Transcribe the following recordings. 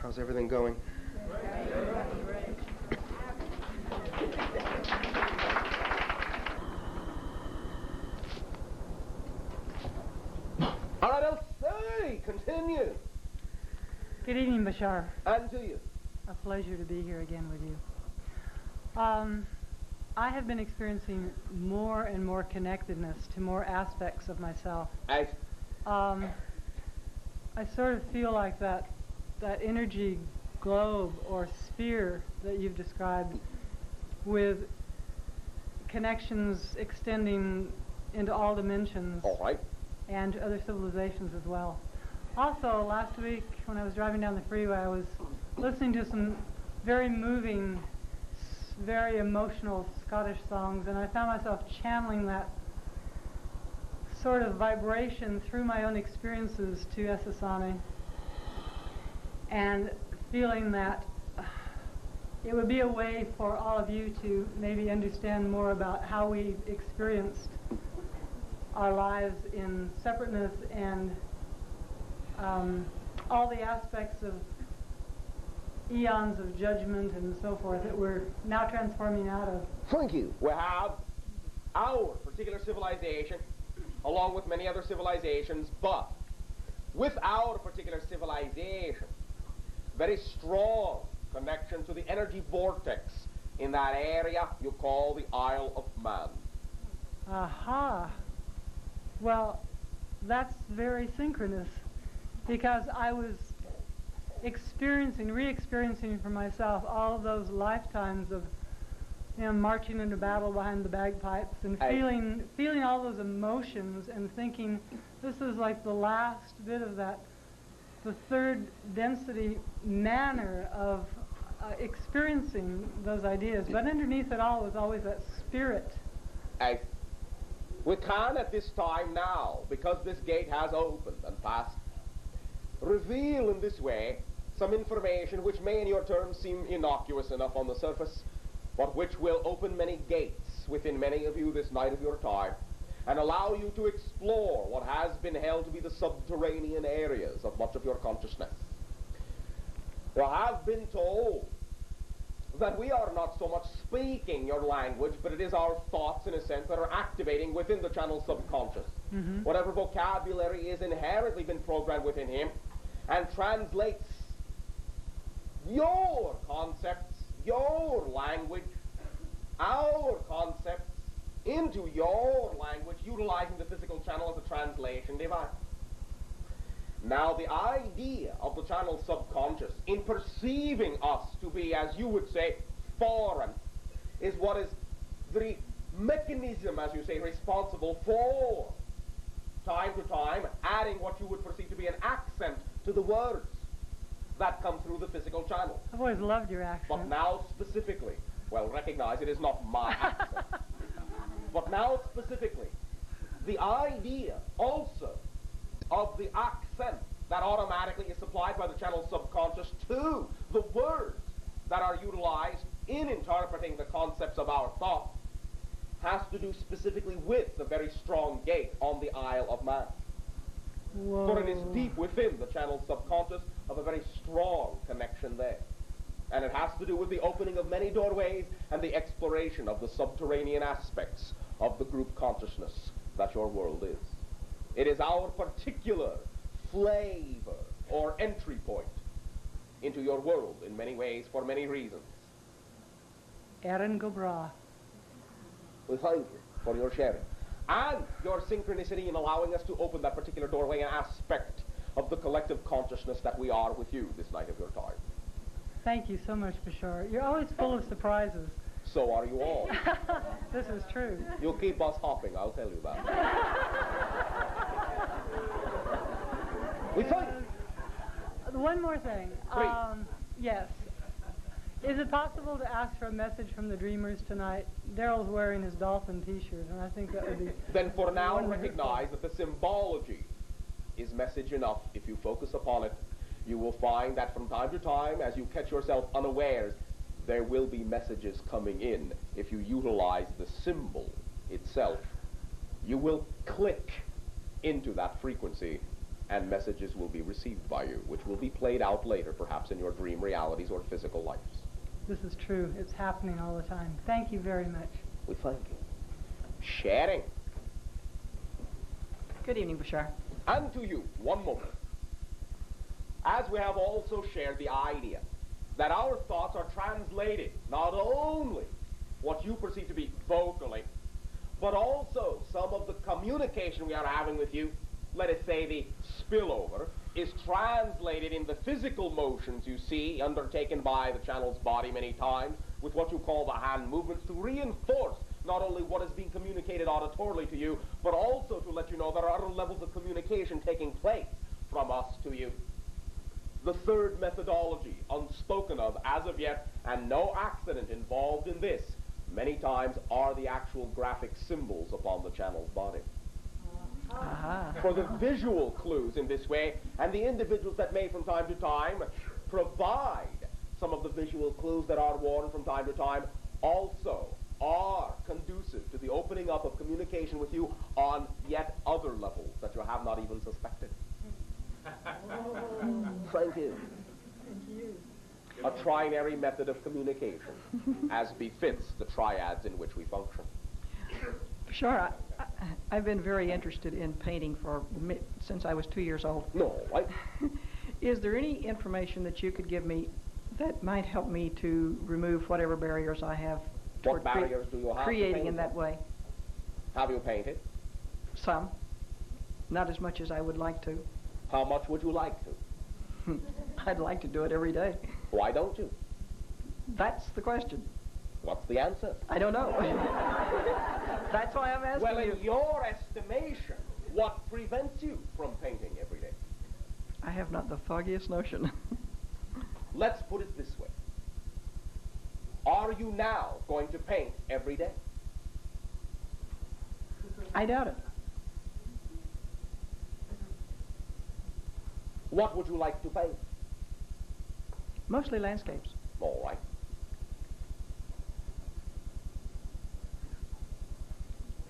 How's everything going? All right, I'll say, continue. Good evening, Bashar. And to you. A pleasure to be here again with you. I have been experiencing more and more connectedness to more aspects of myself. I sort of feel like that energy globe or sphere that you've described, with connections extending into all dimensions. All right. And to other civilizations as well. Also, last week when I was driving down the freeway, I was listening to some very moving, very emotional Scottish songs, and I found myself channeling that sort of vibration through my own experiences to Essassani, and feeling that it would be a way for all of you to maybe understand more about how we experienced our lives in separateness and all the aspects of eons of judgment and so forth that we're now transforming out of. Thank you. We have our particular civilization, along with many other civilizations, but with our particular civilization, very strong connection to the energy vortex in that area you call the Isle of Man. Aha. Well, that's very synchronous, because I was re-experiencing for myself all of those lifetimes of, marching into battle behind the bagpipes and feeling all those emotions and thinking this is like the last bit of that, the third density manner of experiencing those ideas. But underneath it all was always that spirit. We can at this time now, because this gate has opened and passed, reveal in this way some information which may in your terms seem innocuous enough on the surface, but which will open many gates within many of you this night of your time, and allow you to explore what has been held to be the subterranean areas of much of your consciousness. You have been told that we are not so much speaking your language, but it is our thoughts, in a sense, that are activating within the channel subconscious. Mm-hmm. Whatever vocabulary is inherently been programmed within him and translates your concepts, your language, our concepts into your language, utilizing the physical channel as a translation device. Now, the idea of the channel subconscious in perceiving us to be, as you would say, foreign, is what is the mechanism, as you say, responsible for, time to time, adding what you would perceive to be an accent to the words that come through the physical channel. I've always loved your accent. But now specifically, well, recognize it is not my accent. But now specifically, the idea also of the accent that automatically is supplied by the channel subconscious to the words that are utilized in interpreting the concepts of our thought has to do specifically with the very strong gate on the Isle of Man. Whoa. For it is deep within the channel subconscious of a very strong connection there. And it has to do with the opening of many doorways and the exploration of the subterranean aspects of the group consciousness that your world is. It is our particular flavor or entry point into your world in many ways, for many reasons. Erin Gobra. We thank you for your sharing and your synchronicity in allowing us to open that particular doorway and aspect of the collective consciousness that we are with you this night of your time. Thank you so much, Bashar. You're always full of surprises. So are you all. This is true. You'll keep us hopping, I'll tell you that. We thank you. One more thing. Please. Yes. Is it possible to ask for a message from the Dreamers tonight? Daryl's wearing his dolphin t-shirt, and I think that would be... Then for now, recognize that the symbology is message enough. If you focus upon it, you will find that from time to time, as you catch yourself unawares, there will be messages coming in. If you utilize the symbol itself, you will click into that frequency and messages will be received by you, which will be played out later, perhaps in your dream realities or physical lives. This is true. It's happening all the time. Thank you very much. We thank you. Sharing. Good evening, Bashar. And to you, one moment. As we have also shared the idea that our thoughts are translated, not only what you perceive to be vocally, but also some of the communication we are having with you, let us say the spillover, is translated in the physical motions you see undertaken by the channel's body many times with what you call the hand movements to reinforce not only what is being communicated auditorily to you, but also to let you know there are other levels of communication taking place from us to you. The third methodology, unspoken of as of yet, and no accident involved in this, many times are the actual graphic symbols upon the channel's body. For the visual clues in this way, and the individuals that may from time to time provide some of the visual clues that are worn from time to time also are conducive to the opening up of communication with you on yet other levels that you have not even suspected. Thank you. A trinary method of communication, as befits the triads in which we function. Sure, I've been very interested in painting since I was 2 years old. No, Is there any information that you could give me that might help me to remove whatever barriers I have What barriers do you have creating in that way? Have you painted? Some. Not as much as I would like to. How much would you like to? I'd like to do it every day. Why don't you? That's the question. What's the answer? I don't know. That's why I'm asking Well, you. in your estimation, what prevents you from painting every day? I have not the foggiest notion. Let's put it this way. Are you now going to paint every day? I doubt it. What would you like to paint? Mostly landscapes. All right.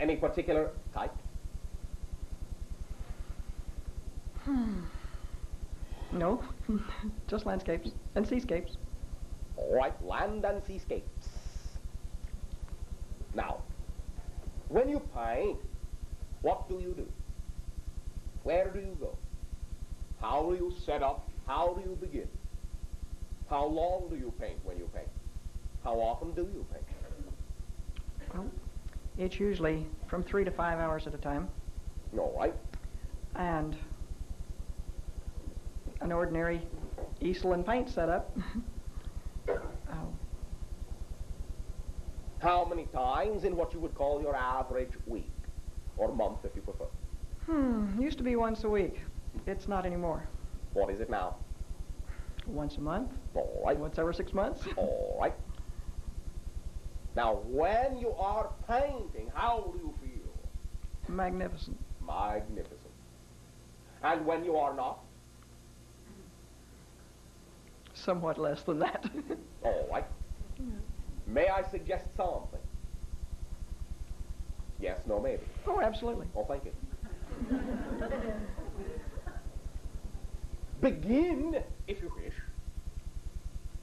Any particular type? No, just landscapes and seascapes. All right, land and seascapes. Now, when you paint, what do you do? Where do you go? How do you set up? How do you begin? How long do you paint when you paint? How often do you paint? Well, it's usually from 3 to 5 hours at a time. All right. And an ordinary easel and paint setup. How many times in what you would call your average week or month, if you prefer? Used to be once a week. It's not anymore. What is it now? Once a month. All right. Once every 6 months. All right. Now, when you are painting, how do you feel? Magnificent. Magnificent. And when you are not? Somewhat less than that. All right. May I suggest something? Yes, no, maybe. Oh, absolutely. Oh, thank you. Begin, if you wish,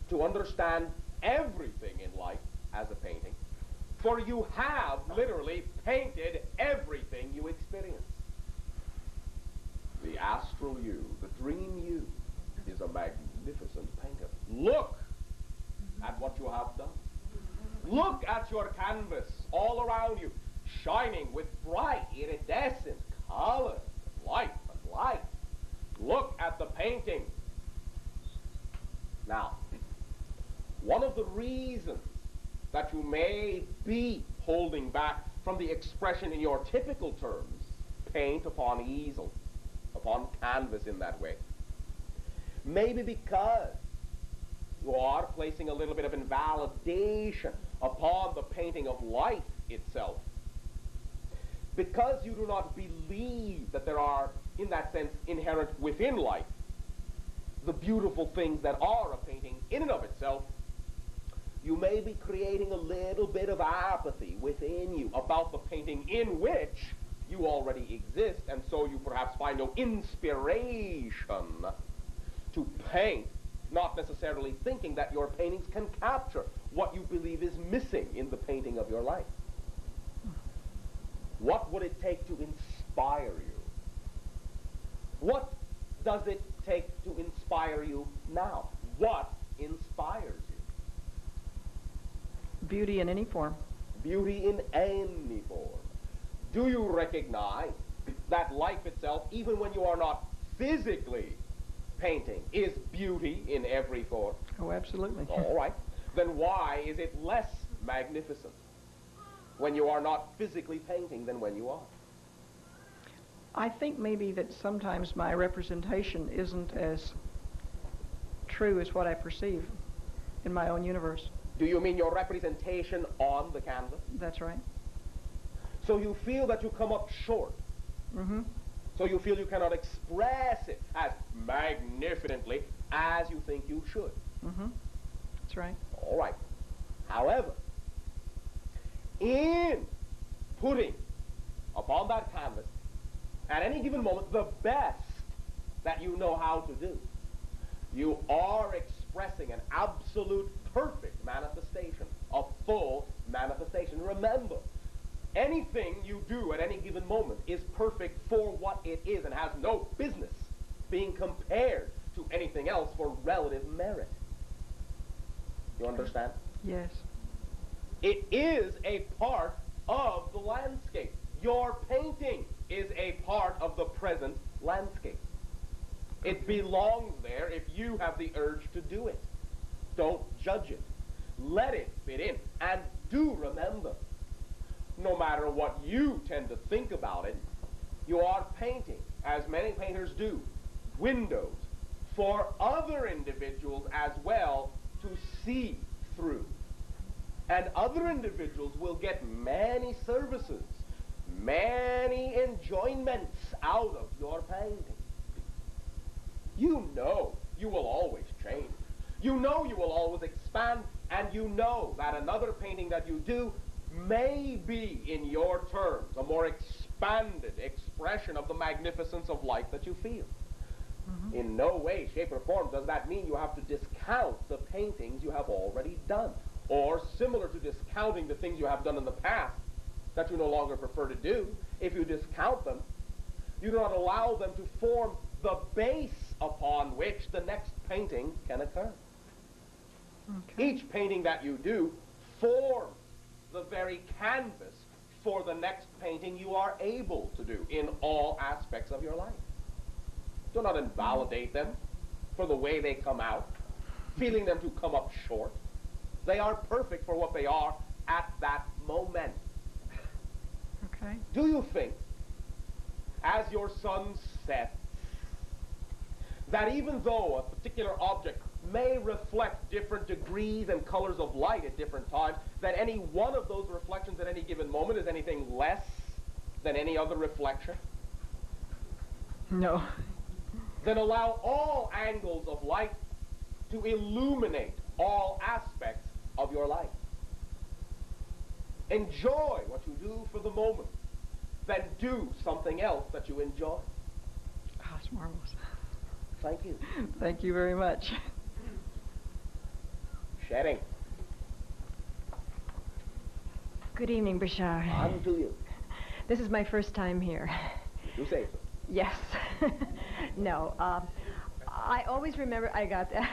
to understand everything in life as a painting, for you have literally painted everything you experience. The astral you, the dream you, is a magnificent painter. Look at what you have done. Look at your canvas all around you, shining with bright, iridescent colors, light and light. Look at the painting. Now, one of the reasons that you may be holding back from the expression in your typical terms, paint upon easel, upon canvas in that way, maybe because you are placing a little bit of invalidation upon the painting of life itself. Because you do not believe that there are, in that sense, inherent within life, the beautiful things that are a painting in and of itself, you may be creating a little bit of apathy within you about the painting in which you already exist, and so you perhaps find no inspiration to paint, not necessarily thinking that your paintings can capture what you believe is missing in the painting of your life. What would it take to inspire you? What does it take to inspire you now? What inspires you? Beauty in any form. Beauty in any form. Do you recognize that life itself, even when you are not physically painting, is beauty in every form? Oh, absolutely. All right. Then why is it less magnificent when you are not physically painting than when you are? I think maybe that sometimes my representation isn't as true as what I perceive in my own universe. Do you mean your representation on the canvas? That's right. So you feel that you come up short. Mm-hmm. So you feel you cannot express it as magnificently as you think you should. Mm-hmm. That's right. All right. However, in putting upon that canvas, at any given moment, the best that you know how to do, you are expressing an absolute perfect manifestation, a full manifestation. Remember, anything you do at any given moment is perfect for what it is and has no business being compared to anything else for relative merit. You understand? Yes. It is a part of the landscape. Your painting is a part of the present landscape. It belongs there if you have the urge to do it. Don't judge it. Let it fit in. And do remember, no matter what you tend to think about it, you are painting, as many painters do, windows for other individuals as well to see through. And other individuals will get many services, many enjoyments out of your painting. You know you will always change. You know you will always expand, and you know that another painting that you do may be, in your terms, a more expanded expression of the magnificence of life that you feel. Mm-hmm. In no way, shape, or form does that mean you have to discount the paintings you have already done, or similar to discounting the things you have done in the past that you no longer prefer to do. If you discount them, you do not allow them to form the base upon which the next painting can occur. Okay. Each painting that you do forms the very canvas for the next painting you are able to do in all aspects of your life. Do not invalidate them for the way they come out, feeling them to come up short. They are perfect for what they are at that moment. Okay. Do you think, as your sun sets, that even though a particular object may reflect different degrees and colors of light at different times, that any one of those reflections at any given moment is anything less than any other reflection? No. Then allow all angles of light to illuminate all aspects of your life. Enjoy what you do for the moment, then do something else that you enjoy. Oh, it's marvelous. Thank you. Thank you very much. Shedding. Good evening, Bashar. On to you. This is my first time here. You say so. Yes. No. I always remember. I got that.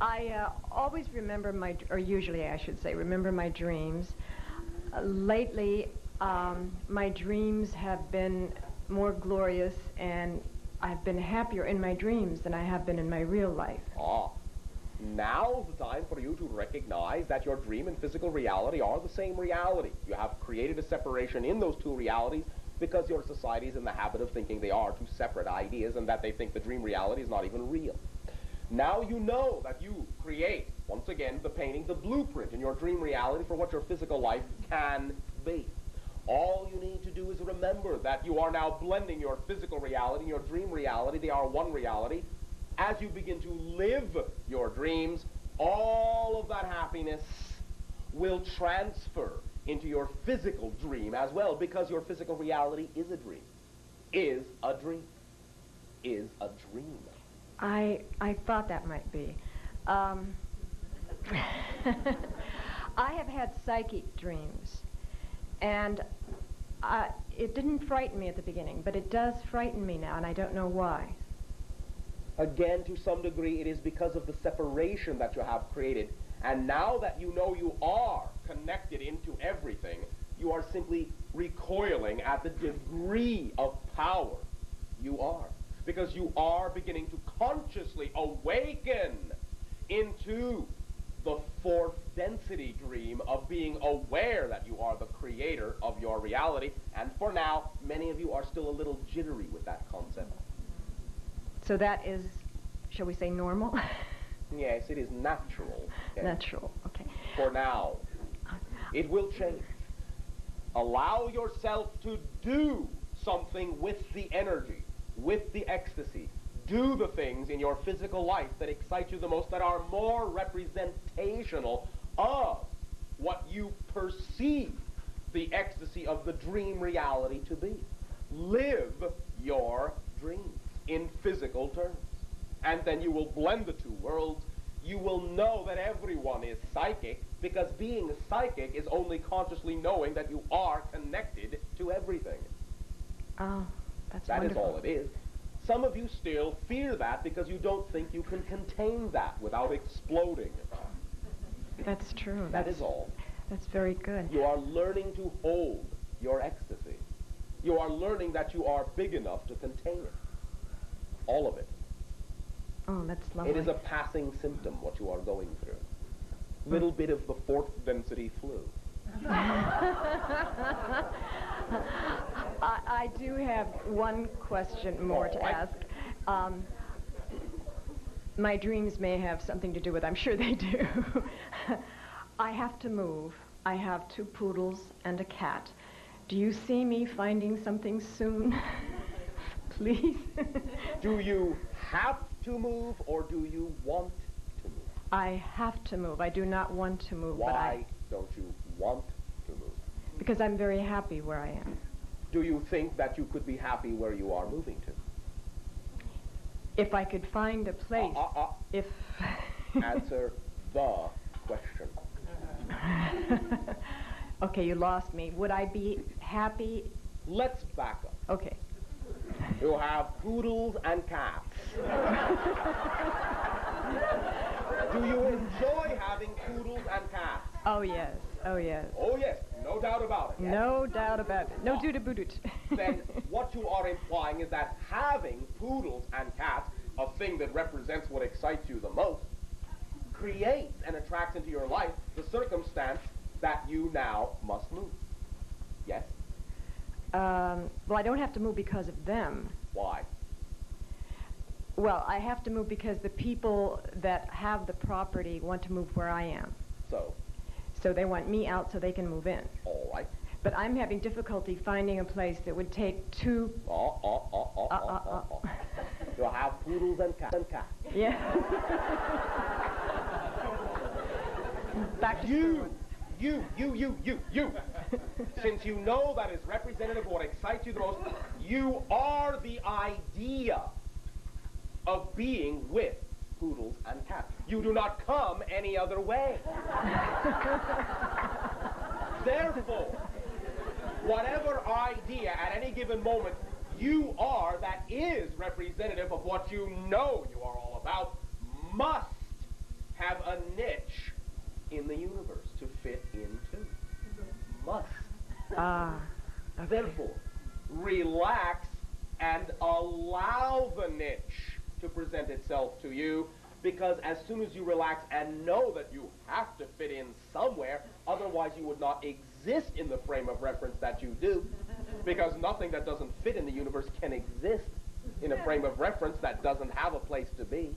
I always remember or usually I should say, remember my dreams. Lately, my dreams have been more glorious, and I've been happier in my dreams than I have been in my real life. Ah. Now's the time for you to recognize that your dream and physical reality are the same reality. You have created a separation in those two realities because your society is in the habit of thinking they are two separate ideas and that they think the dream reality is not even real. Now you know that you create, once again, the painting, the blueprint in your dream reality for what your physical life can be. All you need to do is remember that you are now blending your physical reality and your dream reality. They are one reality. As you begin to live your dreams, all of that happiness will transfer into your physical dream as well, because your physical reality is a dream. Is a dream. Is a dream. I thought that might be. I have had psychic dreams, and it didn't frighten me at the beginning, but it does frighten me now, and I don't know why. Again, to some degree, it is because of the separation that you have created. And now that you know you are connected into everything, you are simply recoiling at the degree of power you are. Because you are beginning to consciously awaken into the fourth density dream of being aware that you are the creator of your reality. And for now, many of you are still a little jittery with that concept. So that is, shall we say, normal? Yes, it is natural. Okay? Natural, okay. For now. It will change. Allow yourself to do something with the energy, with the ecstasy. Do the things in your physical life that excite you the most, that are more representational of what you perceive the ecstasy of the dream reality to be. Live your dreams in physical terms. And then you will blend the two worlds. You will know that everyone is psychic, because being psychic is only consciously knowing that you are connected to everything. Oh, that's That wonderful. is all it is. Some of you still fear that because you don't think you can contain that without exploding. That's true. That is all. That's very good. You are learning to hold your ecstasy. You are learning that you are big enough to contain it. All of it. Oh, that's lovely. It is a passing symptom, what you are going through. Little bit of the fourth density flu. I do have one question more to ask. My dreams may have something to do with, I'm sure they do. I have to move. I have 2 poodles and a cat. Do you see me finding something soon? Please? Do you have to move, or do you want to move? I have to move. I do not want to move. Why don't you want to move? Because I'm very happy where I am. Do you think that you could be happy where you are moving to? If I could find a place, if... Answer the question. Okay, you lost me. Would I be happy? Let's back up. Okay. You have poodles and cats. Do you enjoy having poodles and cats? Oh, yes. Oh, yes. Oh, yes. No doubt about it. Yes. No doubt about it. No doodle-boodle. Then what you are implying is that having poodles and cats, a thing that represents what excites you the most, creates and attracts into your life the circumstance that you now must move. Yes? Well, I don't have to move because of them. Why? Well, I have to move because the people that have the property want to move where I am. So? So they want me out so they can move in. All right. But I'm having difficulty finding a place that would take 2... You'll have poodles and cats. Yeah. Back to You. Since you know that is representative of what excites you the most, you are the idea of being with poodles and cats. You do not come any other way. Therefore, whatever idea at any given moment you are that is representative of what you know you are all about must have a niche in the universe to fit into. Must. Okay. Therefore, relax and allow the niche to present itself to you, because as soon as you relax and know that you have to fit in somewhere, otherwise you would not exist in the frame of reference that you do, because nothing that doesn't fit in the universe can exist in a frame of reference that doesn't have a place to be.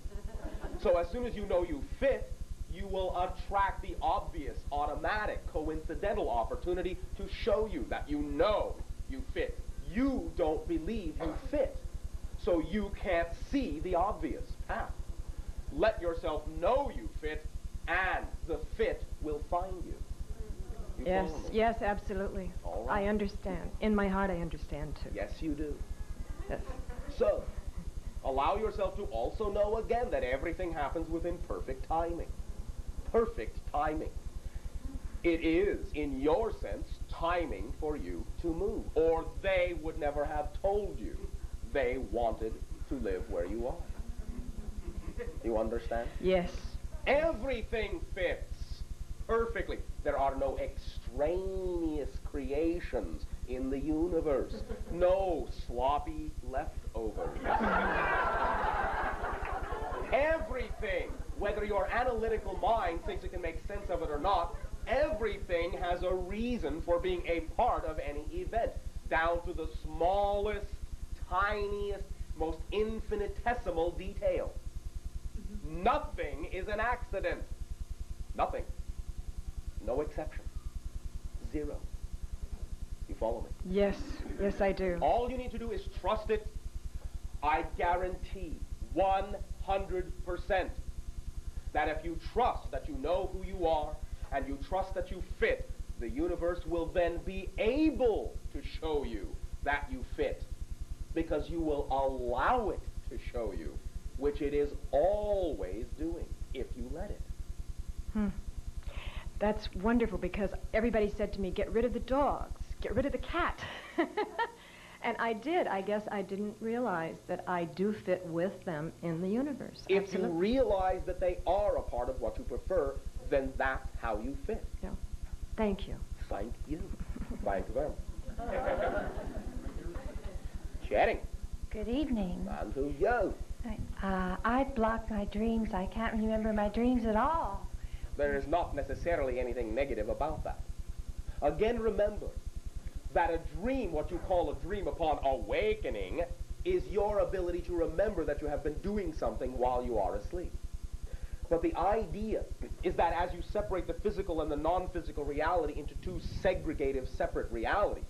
So as soon as you know you fit, you will attract the obvious, automatic, coincidental opportunity to show you that you know you fit. You don't believe you fit, so you can't see the obvious path. Let yourself know you fit, and the fit will find you. You Yes, follow me? yes, absolutely. All right. I understand. In my heart, I understand too. Yes, you do. Yes. So, allow yourself to also know again that everything happens within perfect timing. Perfect timing. It is, in your sense, timing for you to move. Or they would never have told you they wanted to live where you are. You understand? Yes. Everything fits perfectly. There are no extraneous creations in the universe. No sloppy leftovers. Everything, whether your analytical mind thinks it can make sense of it or not, everything has a reason for being a part of any event, down to the smallest, tiniest, most infinitesimal detail. Nothing is an accident. Nothing. No exception. Zero. You follow me? Yes. Yes, I do. All you need to do is trust it. I guarantee 100% that if you trust that you know who you are and you trust that you fit, the universe will then be able to show you that you fit, because you will allow it to show you, which it is always doing if you let it. That's wonderful, because everybody said to me, get rid of the dogs, get rid of the cat. And I did. I guess I didn't realize that I do fit with them in the universe. If Absolutely. you realize that they are a part of what you prefer, then that's how you fit. Yeah. Thank you. Thank you. Thank them. Chatting. Good evening. And to you. I blocked my dreams. I can't remember my dreams at all. There is not necessarily anything negative about that. Again, remember that a dream, what you call a dream upon awakening, is your ability to remember that you have been doing something while you are asleep. But the idea is that as you separate the physical and the non-physical reality into two segregative, separate realities,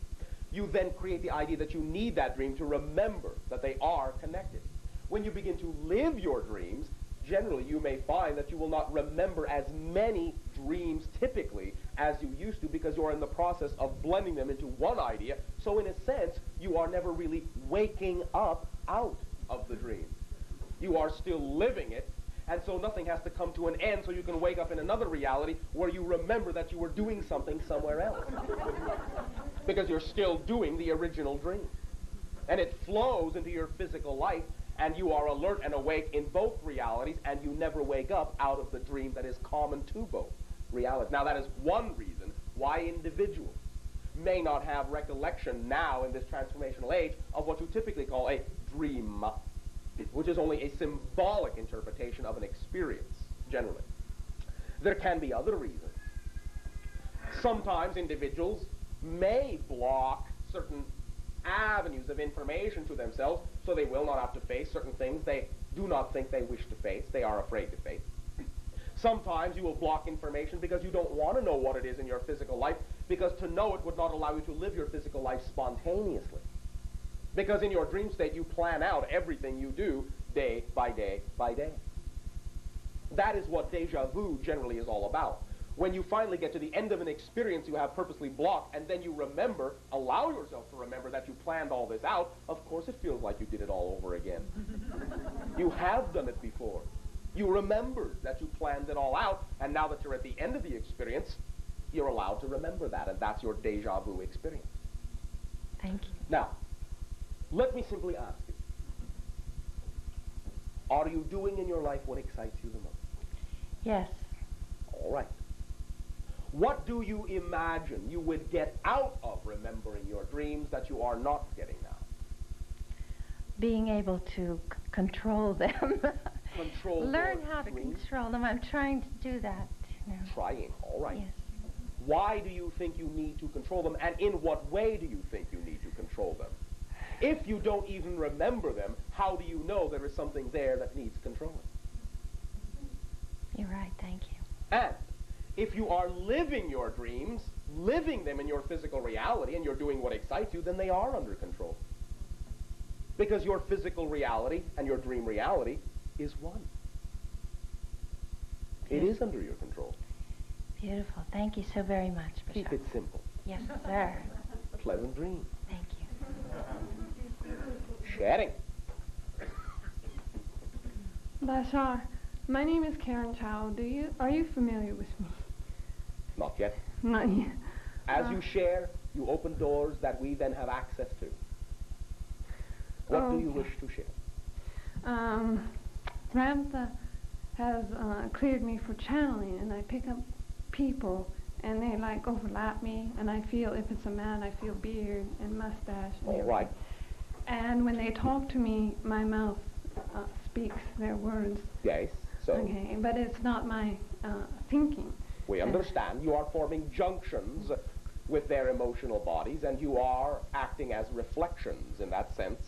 you then create the idea that you need that dream to remember that they are connected. When you begin to live your dreams, generally you may find that you will not remember as many dreams typically as you used to, because you're in the process of blending them into one idea. So in a sense, you are never really waking up out of the dream. You are still living it, and so nothing has to come to an end so you can wake up in another reality where you remember that you were doing something somewhere else. Because you're still doing the original dream. And it flows into your physical life, and you are alert and awake in both realities, and you never wake up out of the dream that is common to both realities. Now, that is one reason why individuals may not have recollection now in this transformational age of what you typically call a dream, which is only a symbolic interpretation of an experience, generally. There can be other reasons. Sometimes individuals may block certain avenues of information to themselves, so they will not have to face certain things they do not think they wish to face, they are afraid to face. Sometimes you will block information because you don't want to know what it is in your physical life, because to know it would not allow you to live your physical life spontaneously. Because in your dream state, you plan out everything you do day by day by day. That is what deja vu generally is all about. When you finally get to the end of an experience you have purposely blocked, and then you remember, allow yourself to remember that you planned all this out, of course it feels like you did it all over again. You have done it before. You remembered that you planned it all out, and now that you're at the end of the experience, you're allowed to remember that, and that's your deja vu experience. Thank you. Now, let me simply ask you, are you doing in your life what excites you the most? Yes. All right. What do you imagine you would get out of remembering your dreams that you are not getting now? Being able to control them. Control Learn your how to dreams? control them. I'm trying to do that now. Trying, all right. Yes. Why do you think you need to control them, and in what way do you think you need to control them? If you don't even remember them, how do you know there is something there that needs controlling? You're right. Thank you. And if you are living your dreams, living them in your physical reality, and you're doing what excites you, then they are under control. Because your physical reality and your dream reality is one. It is under your control. Beautiful. Thank you so very much, Bashar. Keep it simple. Yes, sir. Pleasant dream. Thank you. Sharing. Bashar, my name is Karen Chow. Are you familiar with me? Not yet. Not yet. As you share, you open doors that we then have access to. What do you wish to share? Ramtha has cleared me for channeling, and I pick up people, and they like overlap me, and I feel, if it's a man, I feel beard and mustache. And All right. And when they talk to me, my mouth speaks their words. Yes, so Okay, but it's not my thinking. we understand you are forming junctions with their emotional bodies, and you are acting as reflections in that sense,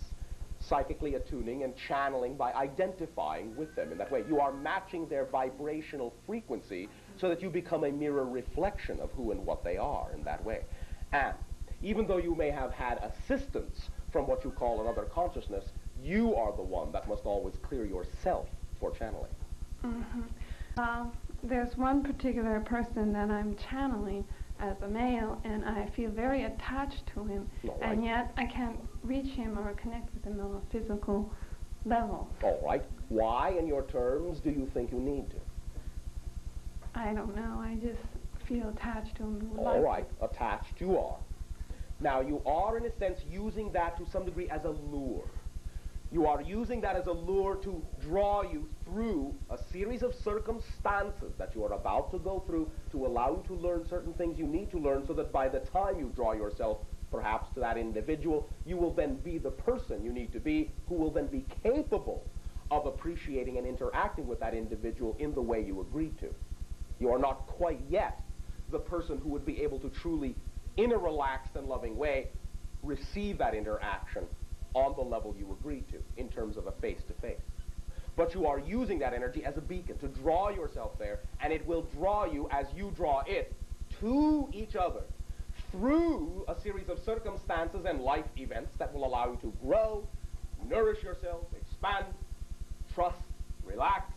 psychically attuning and channeling by identifying with them in that way. You are matching their vibrational frequency so that you become a mirror reflection of who and what they are in that way. And even though you may have had assistance from what you call another consciousness, you are the one that must always clear yourself for channeling. There's one particular person that I'm channeling as a male, and I feel very attached to him, All right. and yet I can't reach him or connect with him on a physical level. All right. Why, in your terms, do you think you need to? I don't know. I just feel attached to him. and would All like right. Attached you are. Now, you are, in a sense, using that to some degree as a lure. You are using that as a lure to draw you through a series of circumstances that you are about to go through to allow you to learn certain things you need to learn, so that by the time you draw yourself perhaps to that individual, you will then be the person you need to be, who will then be capable of appreciating and interacting with that individual in the way you agreed to. You are not quite yet the person who would be able to truly, in a relaxed and loving way, receive that interaction on the level you agreed to, in terms of a face-to-face. But you are using that energy as a beacon to draw yourself there, and it will draw you, as you draw it, to each other through a series of circumstances and life events that will allow you to grow, nourish yourself, expand, trust, relax,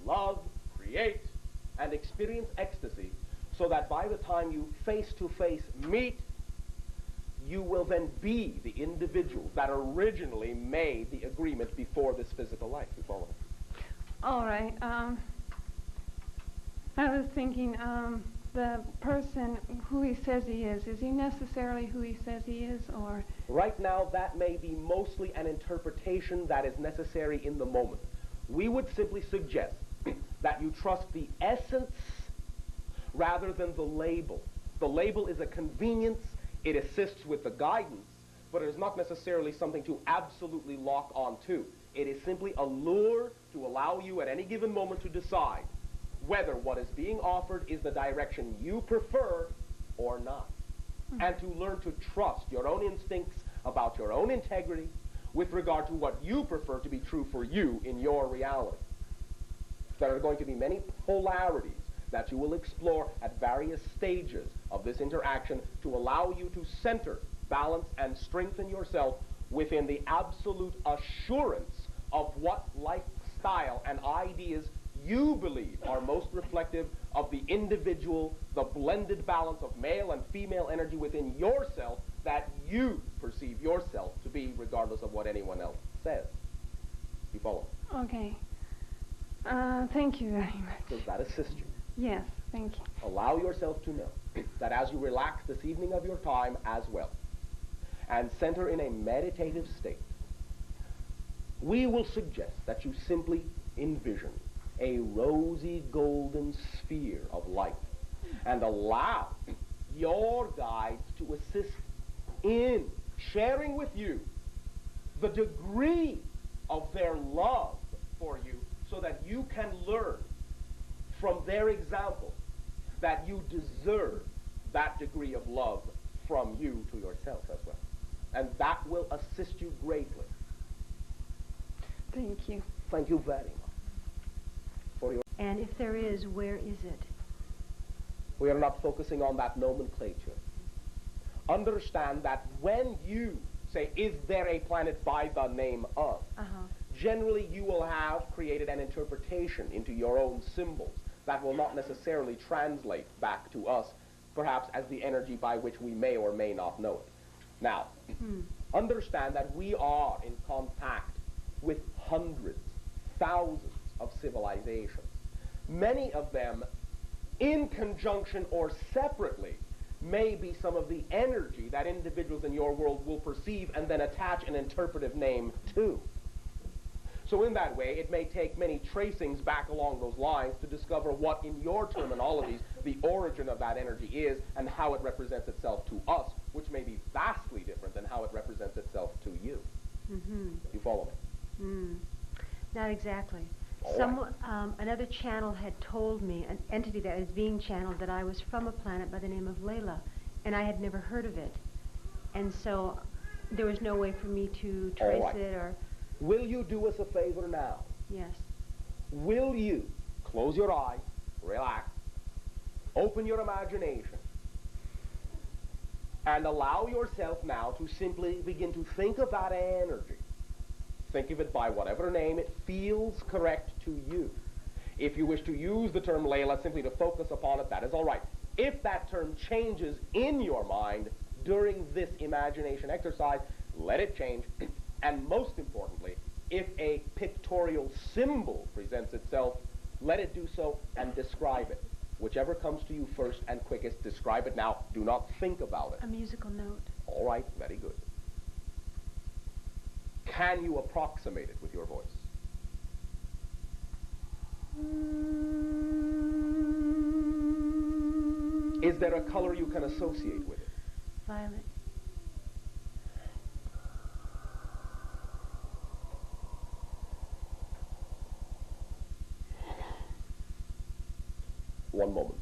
love, create, and experience ecstasy, so that by the time you face-to-face meet, you will then be the individual that originally made the agreement before this physical life. You follow? All right. I was thinking, the person who he says he is he necessarily who he says he is, or? Right now, that may be mostly an interpretation that is necessary in the moment. We would simply suggest that you trust the essence rather than the label. The label is a convenience. It assists with the guidance, but it is not necessarily something to absolutely lock onto. It is simply a lure to allow you at any given moment to decide whether what is being offered is the direction you prefer or not. And to learn to trust your own instincts about your own integrity with regard to what you prefer to be true for you in your reality. There are going to be many polarities that you will explore at various stages of this interaction to allow you to center, balance, and strengthen yourself within the absolute assurance of what lifestyle and ideas you believe are most reflective of the individual, the blended balance of male and female energy within yourself that you perceive yourself to be, regardless of what anyone else says. You follow? Okay. Thank you very much. Does that assist you? Yes, thank you. Allow yourself to know that as you relax this evening of your time as well, and center in a meditative state, we will suggest that you simply envision a rosy golden sphere of light and allow your guides to assist in sharing with you the degree of their love for you, so that you can learn from their example that you deserve that degree of love from you to yourself as well. And that will assist you greatly. Thank you. Thank you very much for your... And if there is, where is it? We are not focusing on that nomenclature. Understand that when you say, is there a planet by the name of, generally you will have created an interpretation into your own symbols that will not necessarily translate back to us, perhaps as the energy by which we may or may not know it. Now, understand that we are in contact with hundreds, thousands of civilizations. Many of them, in conjunction or separately, may be some of the energy that individuals in your world will perceive and then attach an interpretive name to. So in that way, it may take many tracings back along those lines to discover what, in your terminologies, the origin of that energy is and how it represents itself to us, which may be vastly different than how it represents itself to you. You follow me? Not exactly. All Another channel had told me, an entity that is being channeled, that I was from a planet by the name of Layla, and I had never heard of it. And so there was no way for me to trace it or... Will you do us a favor now? Yes. Will you close your eyes, relax, open your imagination, and allow yourself now to simply begin to think of that energy. Think of it by whatever name it feels correct to you. If you wish to use the term Layla simply to focus upon it, that is all right. If that term changes in your mind during this imagination exercise, let it change. And most importantly, if a pictorial symbol presents itself, let it do so and describe it. Whichever comes to you first and quickest, describe it now. Do not think about it. A musical note. All right, very good. Can you approximate it with your voice? Is there a color you can associate with it? Violet. One moment.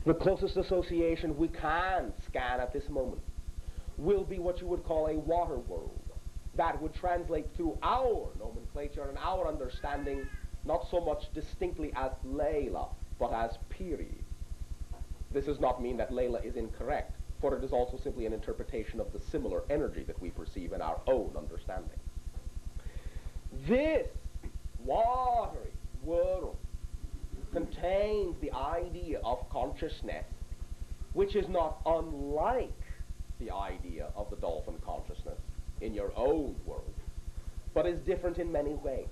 The closest association we can scan at this moment will be what you would call a water world. That would translate through our nomenclature and our understanding not so much distinctly as Layla, but as Piri. This does not mean that Layla is incorrect, for it is also simply an interpretation of the similar energy that we perceive in our own understanding. This watery world contains the idea of consciousness, which is not unlike the idea of the dolphin consciousness in your own world, but is different in many ways.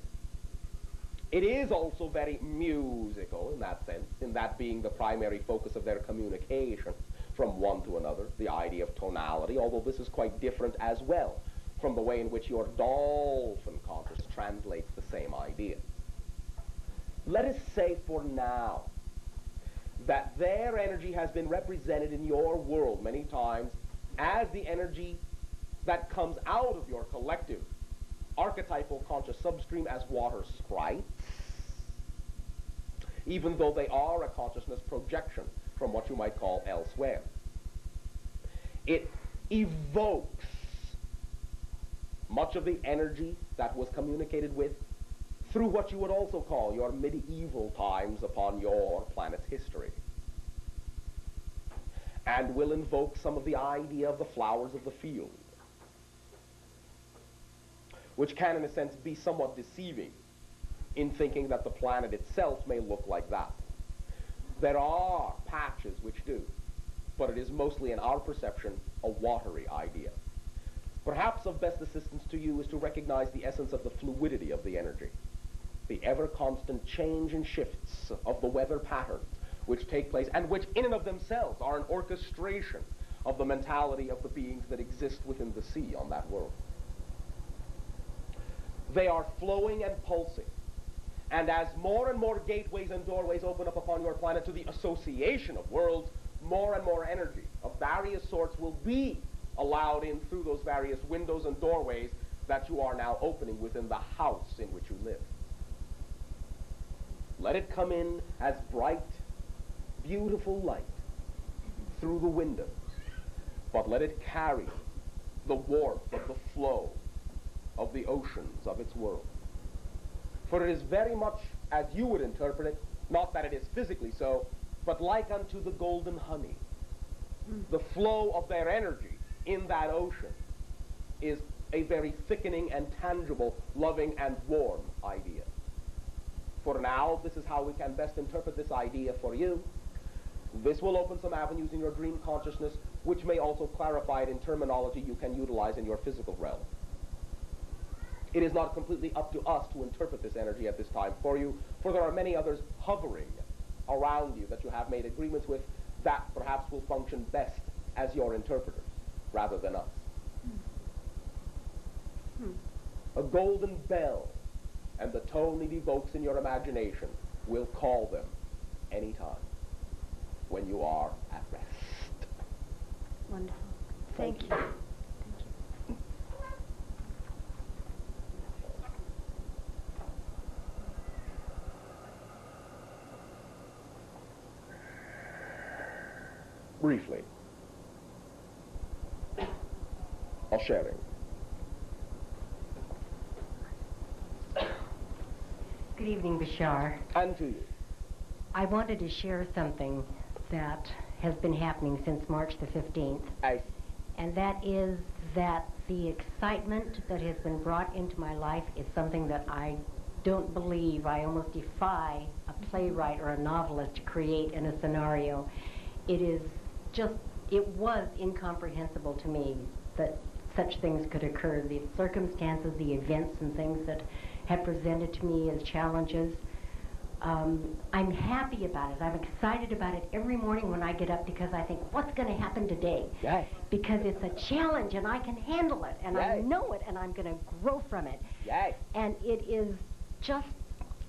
It is also very musical in that sense, in that being the primary focus of their communication from one to another, the idea of tonality, although this is quite different as well from the way in which your dolphin consciousness translates the same idea. Let us say for now that their energy has been represented in your world many times as the energy that comes out of your collective archetypal conscious substream as water sprites, even though they are a consciousness projection from what you might call elsewhere. It evokes much of the energy that was communicated with through what you would also call your medieval times upon your planet's history, and will invoke some of the idea of the flowers of the field, which can in a sense be somewhat deceiving in thinking that the planet itself may look like that. There are patches which do, but it is mostly in our perception a watery idea. Perhaps of best assistance to you is to recognize the essence of the fluidity of the energy, the ever-constant change and shifts of the weather patterns which take place and which in and of themselves are an orchestration of the mentality of the beings that exist within the sea on that world. They are flowing and pulsing, and as more and more gateways and doorways open up upon your planet to the association of worlds, more and more energy of various sorts will be allowed in through those various windows and doorways that you are now opening within the house in which you live. Let it come in as bright, beautiful light through the windows, but let it carry the warmth of the flow of the oceans of its world. For it is very much as you would interpret it, not that it is physically so, but like unto the golden honey. The flow of their energy in that ocean is a very thickening and tangible, loving and warm idea. For now, this is how we can best interpret this idea for you. This will open some avenues in your dream consciousness, which may also clarify it in terminology you can utilize in your physical realm. It is not completely up to us to interpret this energy at this time for you, for there are many others hovering around you that you have made agreements with that perhaps will function best as your interpreters, rather than us. A golden bell, and the tone it evokes in your imagination will call them anytime when you are at rest. Wonderful. Thank you. Briefly, al-sharing. Good evening, Bashar. And to you. I wanted to share something that has been happening since March the 15th. And that is that the excitement that has been brought into my life is something that I don't believe, I almost defy a playwright or a novelist to create in a scenario. It is just, it was incomprehensible to me that such things could occur. The circumstances, the events and things that have presented to me as challenges. I'm happy about it. I'm excited about it every morning when I get up because I think, what's going to happen today? Yay. Because it's a challenge and I can handle it and Yay. I know it and I'm going to grow from it. Yay. And it is just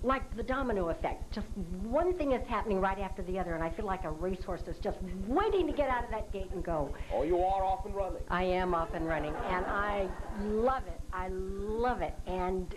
like the domino effect. Just one thing is happening right after the other and I feel like a racehorse that's just waiting to get out of that gate and go. Oh, you are off and running. I am off and running and I love it. I love it. And